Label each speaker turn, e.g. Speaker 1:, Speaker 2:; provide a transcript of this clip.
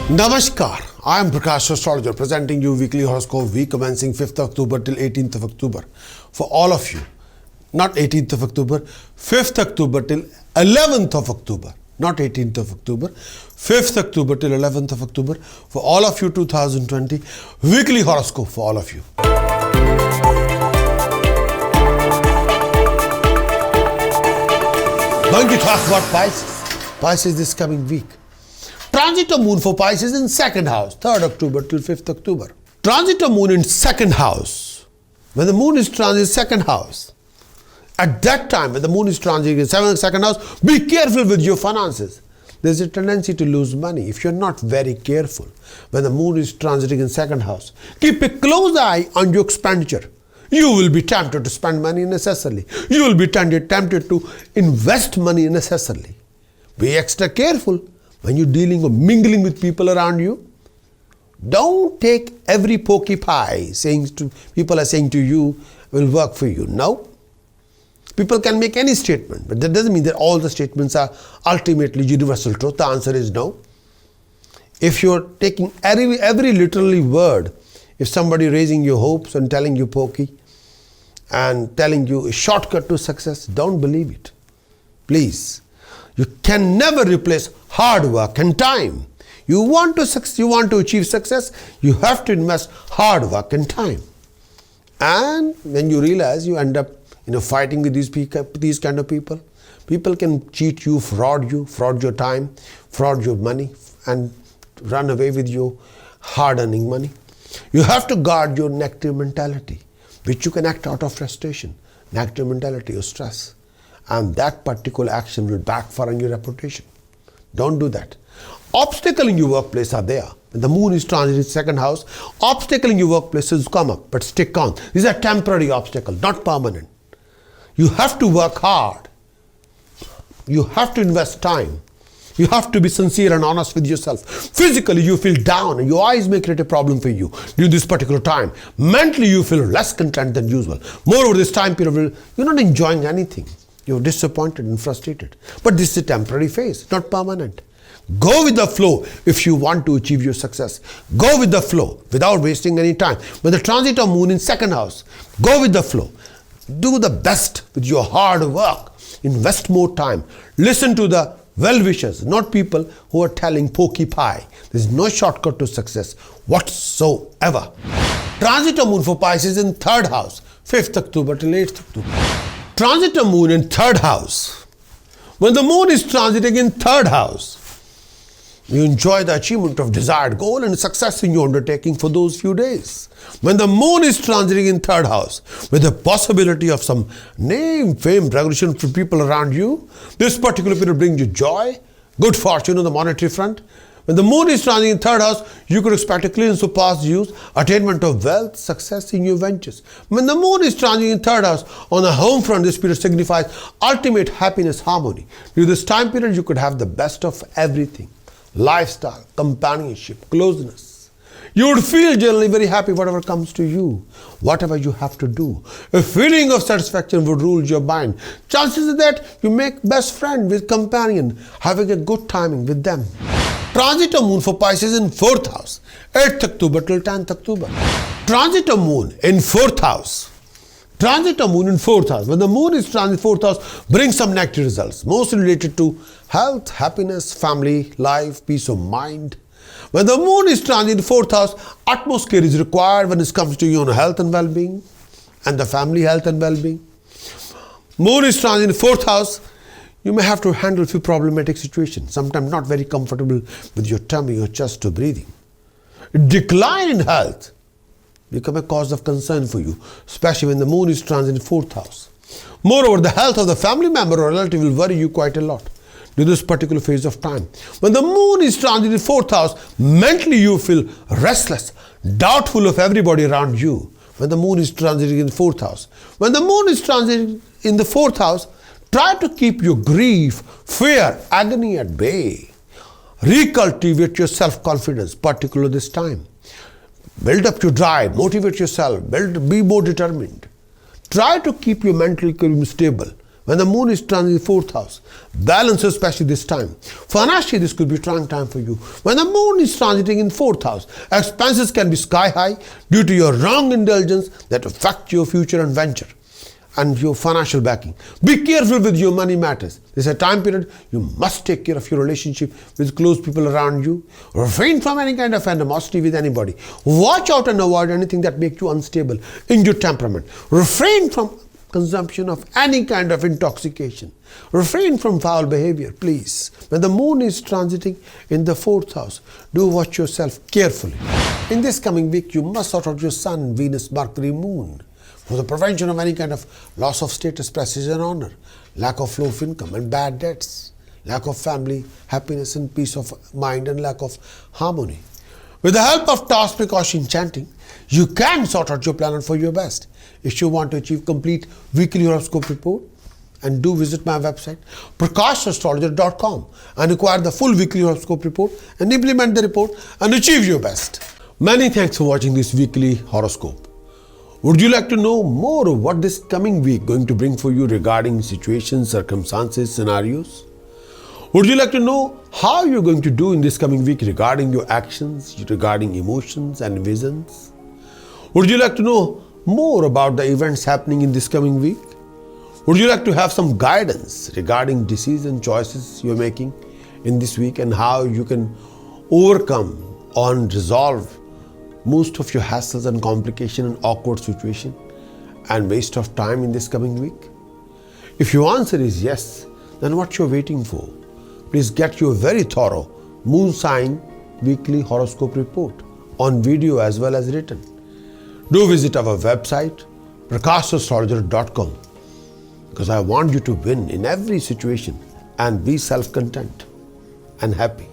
Speaker 1: Namaskar, I am Prakash Astrologer presenting you weekly horoscope week commencing 5th October till 18th of October for all of you. Not 18th of October, 5th October till 11th of October. Not 18th of October, 5th October till 11th of October for all of you 2020 weekly horoscope for all of you. Going to talk about Pisces. Pisces this coming week. Transit of moon for Pisces in second house, 3rd October till 5th October. Transit of moon in second house. When the moon is transit second house, at that time when the moon is transiting in second house, be careful with your finances. There's a tendency to lose money if you're not very careful. When the moon is transiting in second house, keep a close eye on your expenditure. You will be tempted to spend money unnecessarily. You will be tempted to invest money unnecessarily. Be extra careful when you're dealing or mingling with people around you. Don't take every pokey pie people are saying to you will work for you. No. People can make any statement, but that doesn't mean that all the statements are ultimately universal truth. The answer is no. If you're taking every literally word, if somebody raising your hopes and telling you pokey and telling you a shortcut to success, don't believe it. Please. You can never replace hard work and time. You want to achieve success, you have to invest hard work and time. And when you realize you end up fighting with these kind of people. People can cheat you, fraud your time, fraud your money, and run away with your hard-earning money. You have to guard your negative mentality, which you can act out of frustration, negative mentality or stress. And that particular action will backfire on your reputation. Don't do that. Obstacles in your workplace are there. When the moon is transiting second house, obstacles in your workplace will come up, but stick on. These are temporary obstacles, not permanent. You have to work hard. You have to invest time. You have to be sincere and honest with yourself. Physically, you feel down and your eyes may create a problem for you during this particular time. Mentally, you feel less content than usual. Moreover, this time period, you're not enjoying anything. You're disappointed and frustrated. But this is a temporary phase, not permanent. Go with the flow if you want to achieve your success. Go with the flow without wasting any time. When the transit of moon in second house, go with the flow. Do the best with your hard work. Invest more time. Listen to the well-wishers, not people who are telling pokey pie. There's no shortcut to success whatsoever. Transit of moon for Pisces in third house, 5th October till 8th October. Transit of moon in third house. When the moon is transiting in third house, you enjoy the achievement of desired goal and success in your undertaking for those few days. When the moon is transiting in third house, with the possibility of some name, fame, recognition for people around you, this particular period brings you joy, good fortune on the monetary front. When the moon is transiting in third house, you could expect a clearance of past use, attainment of wealth, success in your ventures. When the moon is transiting in third house, on the home front, this period signifies ultimate happiness, harmony. During this time period, you could have the best of everything. Lifestyle, companionship, closeness. You would feel generally very happy whatever comes to you, whatever you have to do. A feeling of satisfaction would rule your mind. Chances are that you make best friend with companion, having a good timing with them. Transit of moon for Pisces in 4th house, 8th October till 10th October. Transit of moon in 4th house. Transit of moon in 4th house. When the moon is transit 4th house, brings some negative results, mostly related to health, happiness, family, life, peace of mind. When the moon is transit 4th house, atmosphere is required when it comes to your health and well-being and the family health and well-being. Moon is transit 4th house, you may have to handle a few problematic situations, sometimes not very comfortable with your tummy or chest or breathing. Decline in health become a cause of concern for you, especially when the moon is transit in 4th house. Moreover, the health of the family member or relative will worry you quite a lot during this particular phase of time. When the moon is transit in 4th house, mentally you feel restless, doubtful of everybody around you. When the moon is transiting in the 4th house. When the moon is transiting in the 4th house, try to keep your grief, fear, agony at bay. Recultivate your self-confidence, particularly this time. Build up your drive, motivate yourself, be more determined. Try to keep your mental equilibrium stable when the moon is transiting the 4th house. Balance, especially this time. Financially, this could be a trying time for you. When the moon is transiting in 4th house, expenses can be sky high due to your wrong indulgence that affect your future and venture and your financial backing. Be careful with your money matters. This is a time period you must take care of your relationship with close people around you. Refrain from any kind of animosity with anybody. Watch out and avoid anything that makes you unstable in your temperament. Refrain from consumption of any kind of intoxication. Refrain from foul behavior, please. When the moon is transiting in the 4th house, do watch yourself carefully. In this coming week, you must sort out your sun, Venus, Mercury, moon for the prevention of any kind of loss of status, prestige and honor, lack of flow of income and bad debts, lack of family, happiness and peace of mind and lack of harmony. With the help of task precaution chanting, you can sort out your planet for your best. If you want to achieve complete weekly horoscope report, and do visit my website prakashastrologer.com and acquire the full weekly horoscope report and implement the report and achieve your best. Many thanks for watching this weekly horoscope. Would you like to know more of what this coming week going to bring for you regarding situations, circumstances, scenarios? Would you like to know how you're going to do in this coming week regarding your actions, regarding emotions and visions? Would you like to know more about the events happening in this coming week? Would you like to have some guidance regarding decisions and choices you're making in this week and how you can overcome and resolve most of your hassles and complication and awkward situation and waste of time in this coming week? If your answer is yes, then what you're waiting for? Please get your very thorough moon sign weekly horoscope report on video as well as written. Do visit our website prakashastrologer.com because I want you to win in every situation and be self-content and happy.